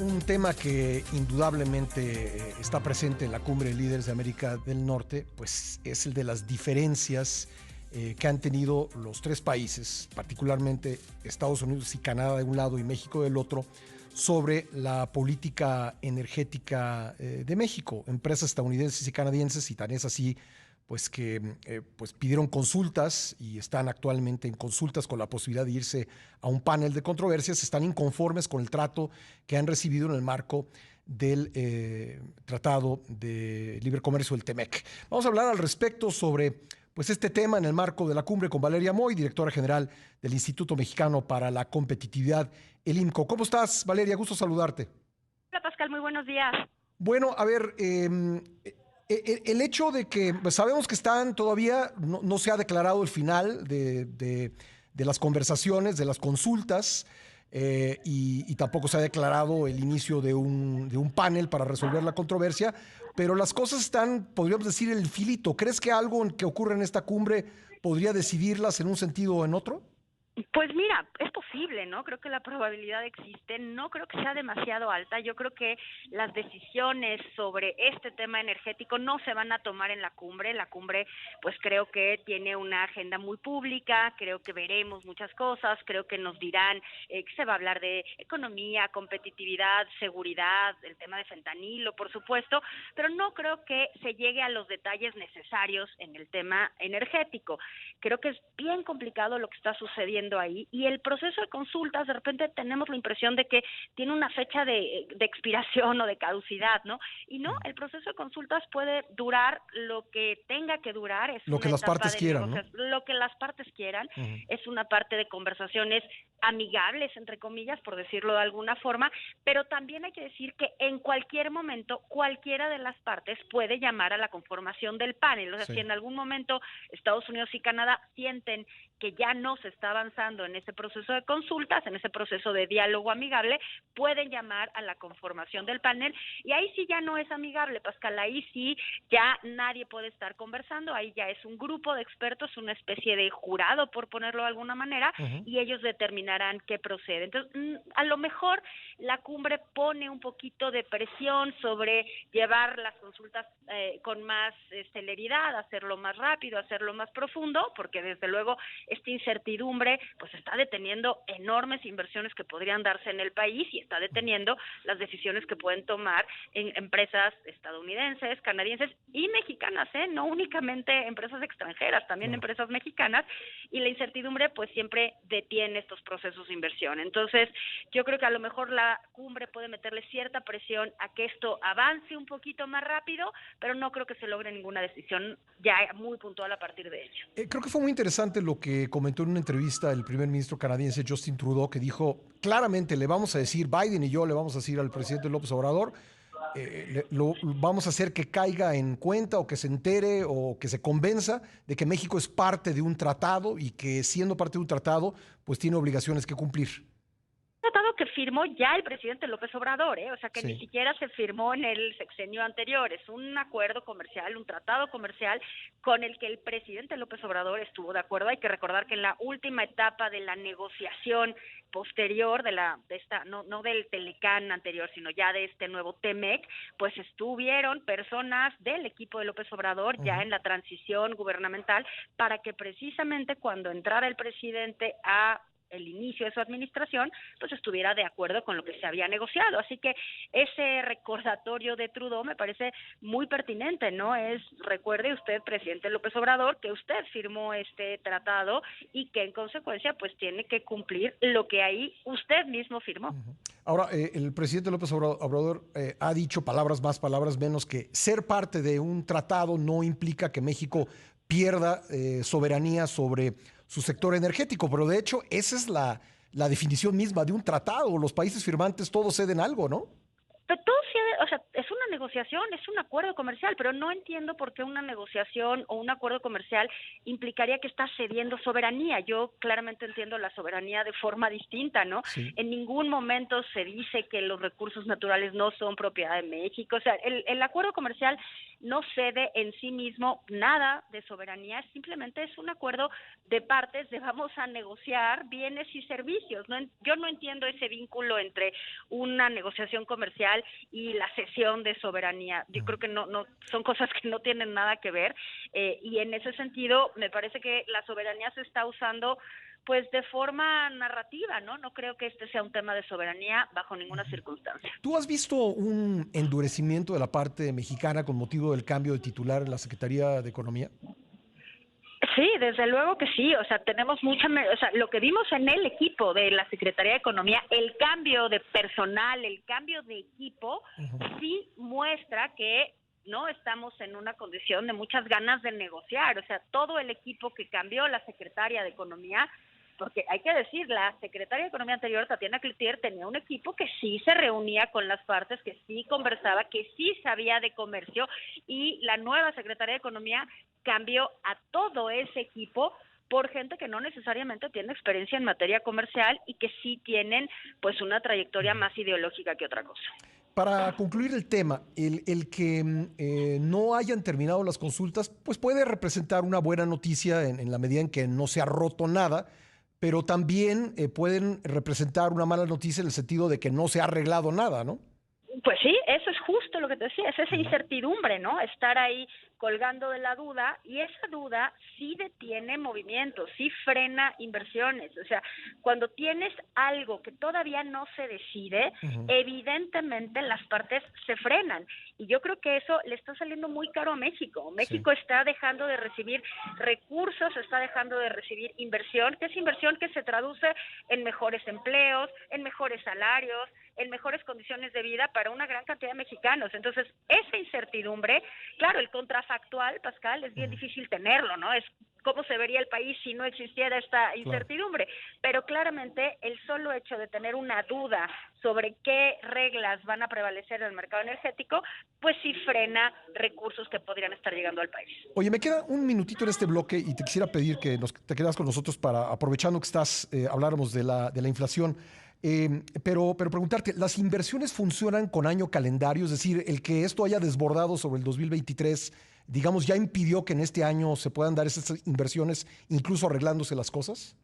Un tema que indudablemente está presente en la Cumbre de Líderes de América del Norte, pues es el de las diferencias que han tenido los tres países, particularmente Estados Unidos y Canadá de un lado y México del otro, sobre la política energética de México. Empresas estadounidenses y canadienses, y tan es así, pues que pues pidieron consultas y están actualmente en consultas con la posibilidad de irse a un panel de controversias, están inconformes con el trato que han recibido en el marco del Tratado de Libre Comercio del TEMEC. Vamos a hablar al respecto sobre pues este tema en el marco de la cumbre con Valeria Moy, directora general del Instituto Mexicano para la Competitividad, el IMCO. ¿Cómo estás, Valeria? Gusto saludarte. Hola, Pascal, muy buenos días. Bueno, a ver, el hecho de que pues sabemos que están todavía, no se ha declarado el final de las conversaciones, de las consultas, y tampoco se ha declarado el inicio de un panel para resolver la controversia, pero las cosas están, podríamos decir, en el filito. ¿Crees que algo que ocurre en esta cumbre podría decidirlas en un sentido o en otro? Pues mira, es posible, ¿no? Creo que la probabilidad existe, no creo que sea demasiado alta, yo creo que las decisiones sobre este tema energético no se van a tomar en la cumbre pues creo que tiene una agenda muy pública, creo que veremos muchas cosas, creo que nos dirán que se va a hablar de economía, competitividad, seguridad, el tema de fentanilo, por supuesto, pero no creo que se llegue a los detalles necesarios en el tema energético. Creo que es bien complicado lo que está sucediendo ahí, y el proceso de consultas de repente tenemos la impresión de que tiene una fecha de expiración o de caducidad, ¿no? Y no, el proceso de consultas puede durar lo que tenga que durar, es Lo que una las etapa partes de quieran, ¿no? negociación, lo que las partes quieran, Uh-huh. es una parte de conversaciones amigables, entre comillas, por decirlo de alguna forma, pero también hay que decir que en cualquier momento cualquiera de las partes puede llamar a la conformación del panel, o sea, Sí. si en algún momento Estados Unidos y Canadá sienten que ya no se está avanzando en ese proceso de consultas, en ese proceso de diálogo amigable, pueden llamar a la conformación del panel, y ahí sí ya no es amigable, Pascal, ahí sí ya nadie puede estar conversando, ahí ya es un grupo de expertos, una especie de jurado, por ponerlo de alguna manera, Uh-huh. y ellos determinarán qué procede. Entonces, a lo mejor la cumbre pone un poquito de presión sobre llevar las consultas con más celeridad, hacerlo más rápido, hacerlo más profundo, porque desde luego esta incertidumbre pues está deteniendo enormes inversiones que podrían darse en el país y está deteniendo las decisiones que pueden tomar en empresas estadounidenses, canadienses y mexicanas, no únicamente empresas extranjeras, también Claro. empresas mexicanas, y la incertidumbre pues siempre detiene estos procesos de inversión. Entonces, yo creo que a lo mejor la cumbre puede meterle cierta presión a que esto avance un poquito más rápido, pero no creo que se logre ninguna decisión ya muy puntual a partir de ello. Creo que fue muy interesante lo que comentó en una entrevista el primer ministro canadiense Justin Trudeau, que dijo claramente, le vamos a decir, Biden y yo le vamos a decir al presidente López Obrador, lo vamos a hacer que caiga en cuenta o que se entere o que se convenza de que México es parte de un tratado y que siendo parte de un tratado, pues tiene obligaciones que cumplir. Tratado que firmó ya el presidente López Obrador, o sea que ni Sí. siquiera se firmó en el sexenio anterior, es un acuerdo comercial, un tratado comercial con el que el presidente López Obrador estuvo de acuerdo. Hay que recordar que en la última etapa de la negociación posterior de esta, no del Telecán anterior, sino ya de este nuevo TEMEC, pues estuvieron personas del equipo de López Obrador ya Uh-huh. en la transición gubernamental para que precisamente cuando entrara el presidente a el inicio de su administración, pues estuviera de acuerdo con lo que se había negociado. Así que ese recordatorio de Trudeau me parece muy pertinente, ¿no? Recuerde usted, presidente López Obrador, que usted firmó este tratado y que en consecuencia pues tiene que cumplir lo que ahí usted mismo firmó. Uh-huh. Ahora, el presidente López Obrador ha dicho palabras más, palabras menos, que ser parte de un tratado no implica que México pierda soberanía sobre su sector energético, pero de hecho esa es la definición misma de un tratado. Los países firmantes todos ceden algo, ¿no? Pero todo, o sea, es una negociación, es un acuerdo comercial, pero no entiendo por qué una negociación o un acuerdo comercial implicaría que estás cediendo soberanía. Yo claramente entiendo la soberanía de forma distinta, ¿no? Sí. En ningún momento se dice que los recursos naturales no son propiedad de México. O sea, el acuerdo comercial no cede en sí mismo nada de soberanía, simplemente es un acuerdo de partes de vamos a negociar bienes y servicios. Yo no entiendo ese vínculo entre una negociación comercial y la cesión de soberanía. Yo creo que no son cosas que no tienen nada que ver, y en ese sentido me parece que la soberanía se está usando pues de forma narrativa, ¿no? No creo que este sea un tema de soberanía bajo ninguna circunstancia. ¿Tú has visto un endurecimiento de la parte mexicana con motivo del cambio de titular en la Secretaría de Economía? Sí, desde luego que sí, o sea, tenemos lo que vimos en el equipo de la Secretaría de Economía, el cambio de personal, el cambio de equipo, sí muestra que no estamos en una condición de muchas ganas de negociar, o sea, todo el equipo que cambió la Secretaría de Economía, porque hay que decir, la Secretaría de Economía anterior, Tatiana Cloutier, tenía un equipo que sí se reunía con las partes, que sí conversaba, que sí sabía de comercio, y la nueva Secretaría de Economía cambió a todo ese equipo por gente que no necesariamente tiene experiencia en materia comercial y que sí tienen pues una trayectoria más ideológica que otra cosa. Para concluir el tema, el que no hayan terminado las consultas, pues puede representar una buena noticia en la medida en que no se ha roto nada, pero también pueden representar una mala noticia en el sentido de que no se ha arreglado nada, ¿no? Pues sí, eso es justo lo que te decía, es esa incertidumbre, ¿no? Estar ahí colgando de la duda, y esa duda sí detiene movimientos, sí frena inversiones. O sea, cuando tienes algo que todavía no se decide, evidentemente las partes se frenan. Y yo creo que eso le está saliendo muy caro a México. México está dejando de recibir recursos, está dejando de recibir inversión, que es inversión que se traduce en mejores empleos, en mejores salarios, en mejores condiciones de vida para una gran cantidad de mexicanos. Entonces, esa incertidumbre, claro, el contrafactual, Pascal, es bien difícil tenerlo, ¿no? Es cómo se vería el país si no existiera esta incertidumbre. Claro. Pero claramente el solo hecho de tener una duda sobre qué reglas van a prevalecer en el mercado energético, pues sí frena recursos que podrían estar llegando al país. Oye, me queda un minutito en este bloque y te quisiera pedir que te quedas con nosotros para, aprovechando que estás, habláramos de la inflación. Pero preguntarte, ¿las inversiones funcionan con año calendario? Es decir, el que esto haya desbordado sobre el 2023, digamos, ¿ya impidió que en este año se puedan dar esas inversiones, incluso arreglándose las cosas?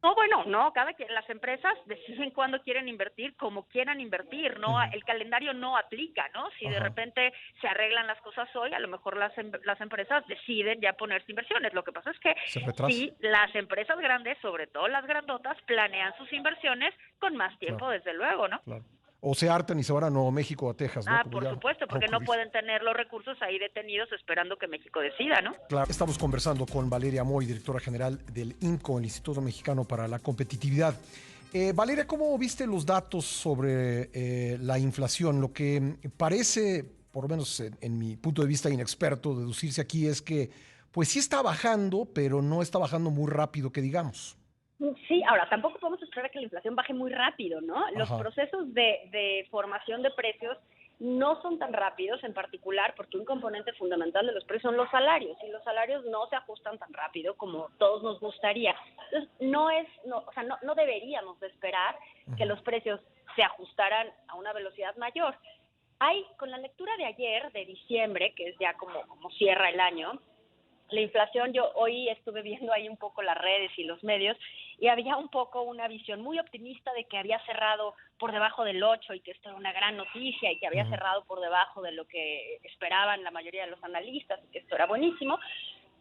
No, bueno, no, cada quien, las empresas deciden cuándo quieren invertir, como quieran invertir, no, el calendario no aplica, ¿no? Si de repente se arreglan las cosas hoy, a lo mejor las empresas deciden ya ponerse inversiones. Lo que pasa es que sí, las empresas grandes, sobre todo las grandotas, planean sus inversiones con más tiempo, desde luego, ¿no? Claro. O se hartan y se van a Nuevo México o a Texas, ¿no? Por supuesto, porque no pueden tener los recursos ahí detenidos esperando que México decida, ¿no? Claro. Estamos conversando con Valeria Moy, directora general del IMCO, el Instituto Mexicano para la Competitividad. Valeria, ¿cómo viste los datos sobre la inflación? Lo que parece, por lo menos en mi punto de vista inexperto, deducirse aquí es que pues sí está bajando, pero no está bajando muy rápido, que digamos. Sí, ahora, tampoco podemos esperar a que la inflación baje muy rápido, ¿no? Los procesos de formación de precios no son tan rápidos, en particular porque un componente fundamental de los precios son los salarios, y los salarios no se ajustan tan rápido como todos nos gustaría. Entonces, no deberíamos de esperar que los precios se ajustaran a una velocidad mayor. Con la lectura de ayer, de diciembre, que es ya como cierra el año, la inflación, yo hoy estuve viendo ahí un poco las redes y los medios, y había un poco una visión muy optimista de que había cerrado por debajo del 8 y que esto era una gran noticia, y que había cerrado por debajo de lo que esperaban la mayoría de los analistas, y que esto era buenísimo.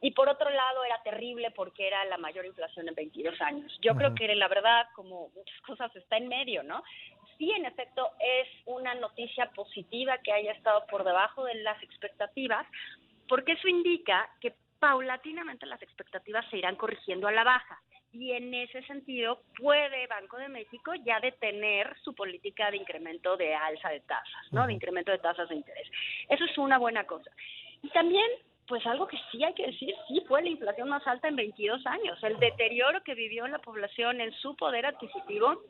Y por otro lado era terrible porque era la mayor inflación en 22 años. Yo creo que la verdad, como muchas cosas, está en medio, ¿no? Sí, en efecto, es una noticia positiva que haya estado por debajo de las expectativas, porque eso indica que paulatinamente las expectativas se irán corrigiendo a la baja, y en ese sentido puede Banco de México ya detener su política de incremento de alza de tasas, ¿no? De incremento de tasas de interés. Eso es una buena cosa. Y también, pues algo que sí hay que decir, sí fue la inflación más alta en 22 años. El deterioro que vivió la población en su poder adquisitivo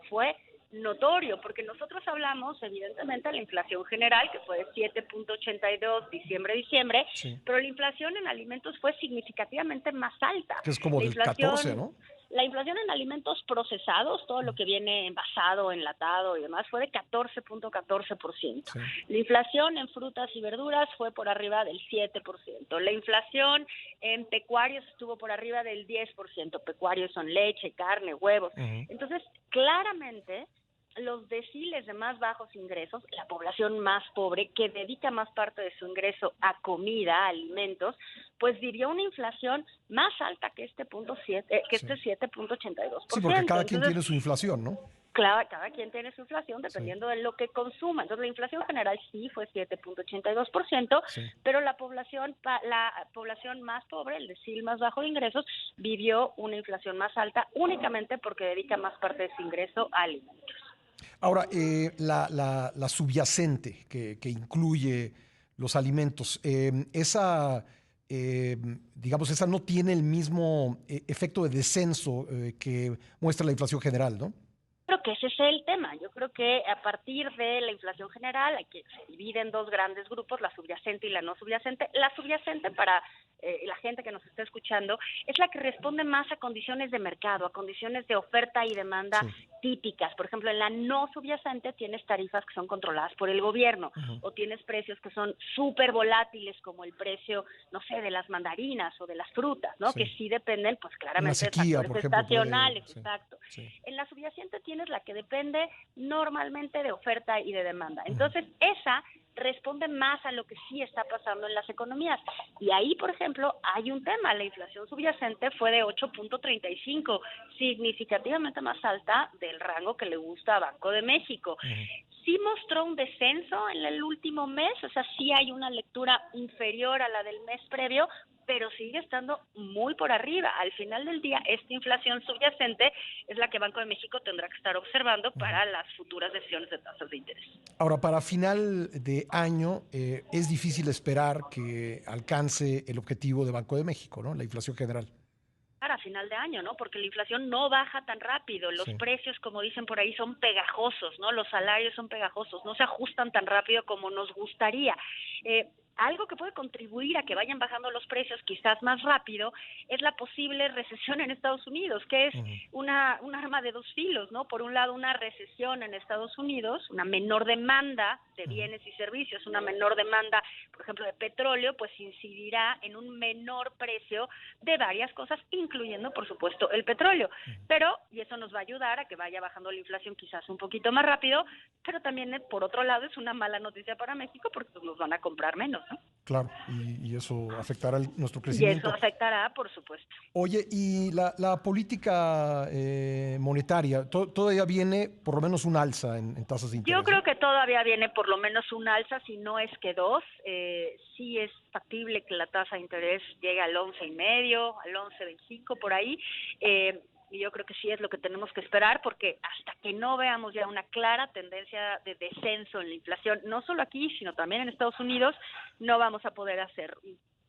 fue notorio, porque nosotros hablamos evidentemente de la inflación general, que fue de 7.82 diciembre, Sí. pero la inflación en alimentos fue significativamente más alta. Que es como La del 14, inflación, ¿no? la inflación en alimentos procesados, todo lo que viene envasado, enlatado y demás, fue de 14.14%. Sí. La inflación en frutas y verduras fue por arriba del 7%. La inflación en pecuarios estuvo por arriba del 10%. Pecuarios son leche, carne, huevos. Uh-huh. Entonces, claramente, los deciles de más bajos ingresos, la población más pobre, que dedica más parte de su ingreso a comida, a alimentos, pues vivió una inflación más alta que este Sí. 7.82%. Sí, porque cada quien Entonces, tiene su inflación, ¿no? claro, cada quien tiene su inflación Sí, dependiendo de lo que consuma. Entonces, la inflación general sí fue 7.82%, sí. pero la población más pobre, el decil más bajo de ingresos, vivió una inflación más alta únicamente porque dedica más parte de su ingreso a alimentos. Ahora, la subyacente que incluye los alimentos, digamos, esa no tiene el mismo efecto de descenso que muestra la inflación general, ¿no? Creo que ese es el tema. Yo creo que a partir de la inflación general, que se divide en dos grandes grupos, la subyacente y la no subyacente. La subyacente, para la gente que nos está escuchando, es la que responde más a condiciones de mercado, a condiciones de oferta y demanda Sí. típicas. Por ejemplo, en la no subyacente tienes tarifas que son controladas por el gobierno, Uh-huh. o tienes precios que son súper volátiles, como el precio, no sé, de las mandarinas o de las frutas, ¿no? Sí. Que sí dependen, pues Una claramente de sequía, factores por ejemplo, puede. estacionales, Sí, exacto. sí. En la subyacente tienes la que depende normalmente de oferta y de demanda. Uh-huh. Entonces, esa responde más a lo que sí está pasando en las economías. Y ahí, por ejemplo, hay un tema. La inflación subyacente fue de 8.35, significativamente más alta del rango que le gusta a Banco de México. Uh-huh. Sí mostró un descenso en el último mes, o sea, sí hay una lectura inferior a la del mes previo, pero sigue estando muy por arriba. Al final del día, esta inflación subyacente es la que Banco de México tendrá que estar observando Uh-huh. para las futuras decisiones de tasas de interés. Ahora, para final de año, es difícil esperar que alcance el objetivo de Banco de México, ¿no? La inflación general. A final de año, ¿no? Porque la inflación no baja tan rápido, los Sí. precios, como dicen por ahí, son pegajosos, ¿no? Los salarios son pegajosos, no se ajustan tan rápido como nos gustaría. Algo que puede contribuir a que vayan bajando los precios quizás más rápido es la posible recesión en Estados Unidos, que es Uh-huh. un arma de dos filos, ¿no? Por un lado, una recesión en Estados Unidos, una menor demanda de Uh-huh. bienes y servicios, una menor demanda, por ejemplo, de petróleo, pues incidirá en un menor precio de varias cosas, incluyendo, por supuesto, el petróleo. Pero, y eso nos va a ayudar a que vaya bajando la inflación quizás un poquito más rápido, pero también, por otro lado, es una mala noticia para México porque pues, nos van a comprar menos, ¿no? Claro, y eso afectará nuestro Y eso crecimiento. afectará, por supuesto. Oye, y la política monetaria, todavía viene por lo menos un alza en tasas de Yo interés, ¿no? creo que todavía viene por lo menos un alza, si no es que dos. Sí es factible que la tasa de interés llegue al 11,5, al 11,25 por ahí. Y yo creo que sí es lo que tenemos que esperar, porque hasta que no veamos ya una clara tendencia de descenso en la inflación, no solo aquí, sino también en Estados Unidos, no vamos a poder hacer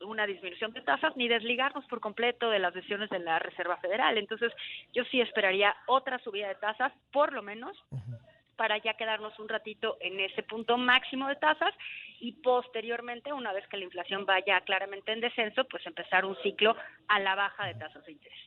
una disminución de tasas ni desligarnos por completo de las decisiones de la Reserva Federal. Entonces, yo sí esperaría otra subida de tasas, por lo menos, Uh-huh. para ya quedarnos un ratito en ese punto máximo de tasas y posteriormente, una vez que la inflación vaya claramente en descenso, pues empezar un ciclo a la baja de tasas de interés.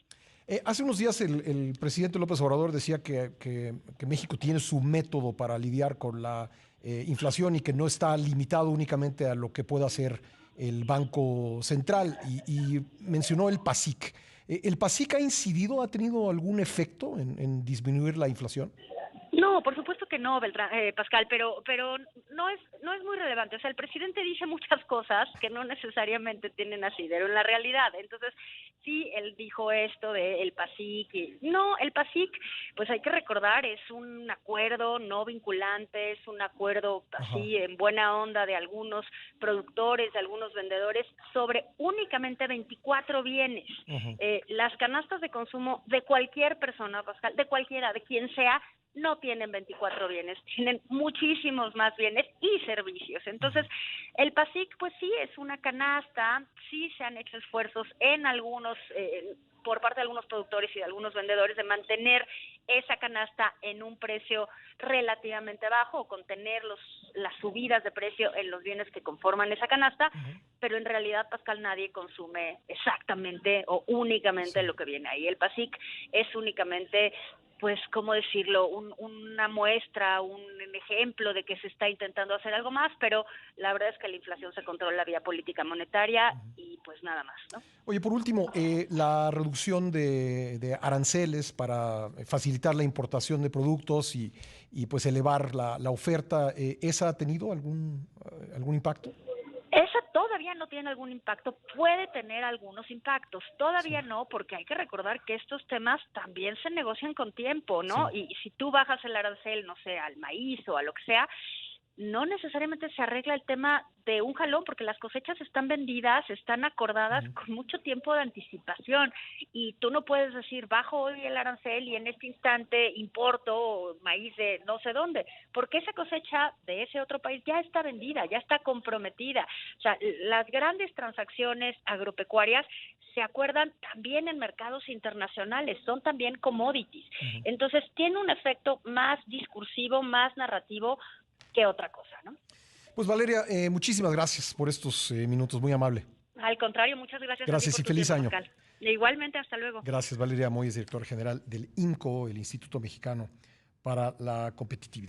Hace unos días el presidente López Obrador decía que México tiene su método para lidiar con la inflación y que no está limitado únicamente a lo que pueda hacer el Banco Central y mencionó el PASIC. ¿El PASIC ha incidido, ha tenido algún efecto en disminuir la inflación? No, por supuesto que no, Pascal, pero no es muy relevante. O sea, el presidente dice muchas cosas que no necesariamente tienen asidero en la realidad. Entonces, sí, él dijo esto de el PASIC. No, el PASIC, pues hay que recordar, es un acuerdo no vinculante, es un acuerdo Ajá. así en buena onda de algunos productores, de algunos vendedores, sobre únicamente 24 bienes. Uh-huh. Las canastas de consumo de cualquier persona, Pascal, de cualquiera, de quien sea, no tienen 24 bienes, tienen muchísimos más bienes y servicios. Entonces, el PASIC, pues sí, es una canasta, sí se han hecho esfuerzos en algunos por parte de algunos productores y de algunos vendedores de mantener esa canasta en un precio relativamente bajo o contener las subidas de precio en los bienes que conforman esa canasta, pero en realidad, Pascal, nadie consume exactamente o únicamente lo que viene ahí. El PASIC es únicamente, pues, ¿cómo decirlo?, una muestra, un ejemplo de que se está intentando hacer algo más, pero la verdad es que la inflación se controla vía política monetaria y pues nada más, ¿no? Oye, por último, la reducción de aranceles para facilitar la importación de productos y pues elevar la oferta, ¿esa ha tenido algún impacto? Esa todavía no tiene algún impacto, puede tener algunos impactos, todavía Sí. no, porque hay que recordar que estos temas también se negocian con tiempo, ¿no? Sí. Y si tú bajas el arancel, no sé, al maíz o a lo que sea, no necesariamente se arregla el tema de un jalón, porque las cosechas están vendidas, están acordadas con mucho tiempo de anticipación, y tú no puedes decir, bajo hoy el arancel y en este instante importo maíz de no sé dónde, porque esa cosecha de ese otro país ya está vendida, ya está comprometida. O sea, las grandes transacciones agropecuarias se acuerdan también en mercados internacionales, son también commodities. Entonces, tiene un efecto más discursivo, más narrativo, que otra cosa, ¿no? Pues Valeria, muchísimas gracias por estos minutos, muy amable. Al contrario, muchas gracias a ti Gracias por y tu feliz tiempo, año. Pascal. E igualmente, hasta luego. Gracias, Valeria Moyes, directora general del INCO, el Instituto Mexicano para la Competitividad.